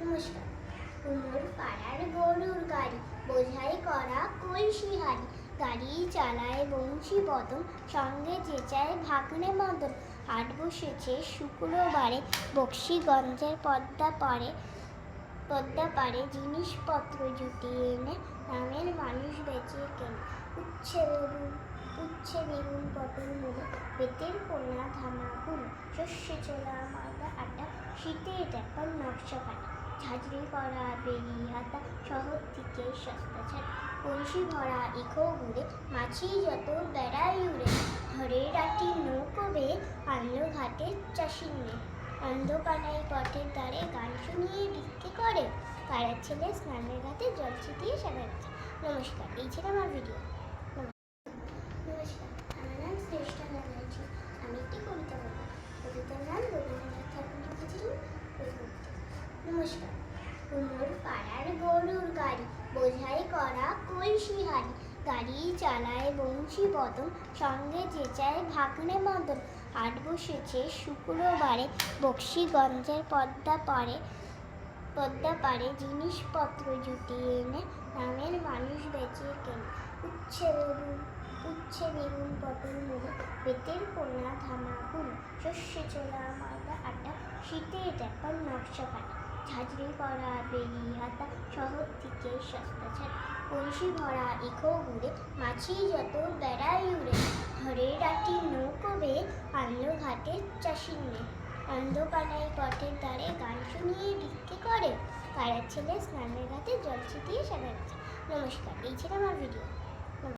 নমস্কার। কুমোর পাড়ার গরুর গাড়ি, বোঝাই করা কলসি হাড়ি, গাড়ি চালায় বংশী বদন, সঙ্গে চেঁচায় ভাগ্নে মদন। হাট বসেছে শুক্রবারে, বক্সিগঞ্জের পদ্মা পারে জিনিসপত্র জুটিয়ে এনে গ্রামের মানুষ বেচে কেনে। উচ্ছে বেগুন পটল মূলো, বেতের কোনা ধামা গুলো, শস্যে ছোলা ময়দা আটা, শীতের এখন নকশা কাটা, ঝাঁঝরি করা বেরি হাতা, শহর থেকে সস্তা ছাড়া, কলসি ভরা ইকো ঘুরে, মাছি যত বেড়াই উড়ে, ঘরের রাটি নৌকো বেয়ে আনলো ঘাটে চাষি মেয়ে। অন্ধকানাই পথের ধারে গান শুনিয়ে ভিক্ষে করে, পাড়ার ছেলে স্নানের ঘাটে জল ছিটিয়ে সাজাচ্ছে। নমস্কার, এই ছিল আমার ভিডিও। নমস্কার, আমার নাম শ্রেষ্ঠা ব্যানার্জি। আমি একটি কবিতা বলব। কবিতার নাম রবীন্দ্রনাথ ঠাকুর লিখেছিলেন ওই কবিতা। নমস্কার। কুমোর পাড়ার গরুর গাড়ি, বোঝাই করা কলসি হাড়ি, গাড়ি চালায় বংশী বদন, সঙ্গে চেঁচায় ভাগ্নে মদন। হাট বসেছে শুক্রবারে, বক্সিগঞ্জের পদ্মা পারে জিনিসপত্র জুটিয়ে এনে গ্রামের মানুষ বেচে কেনে। উচ্ছে বেগুন পটল মূলো, বেতের কোনা ধামা গুলো, শস্যে ছোলা ময়দা আটা, শীতের এখন নকশা কাটা, ঝাঁঝরি করা বেরি হাতা, শহর থেকে সস্তা ছাড়া, কলসি ভরা ইকো ঘুরে, মাছি যত বেড়াই উড়ে, ঘরের রাটি নৌকো বেয়ে আনলো ঘাটে চাষি মেয়ে। অন্ধকানাই পথের ধারে গান শুনিয়ে ভিক্ষে করে, পাড়ার ছেলে স্নানের ঘাটে জল ছিটিয়ে সাজাচ্ছে। নমস্কার, এই ছিল আমার ভিডিও।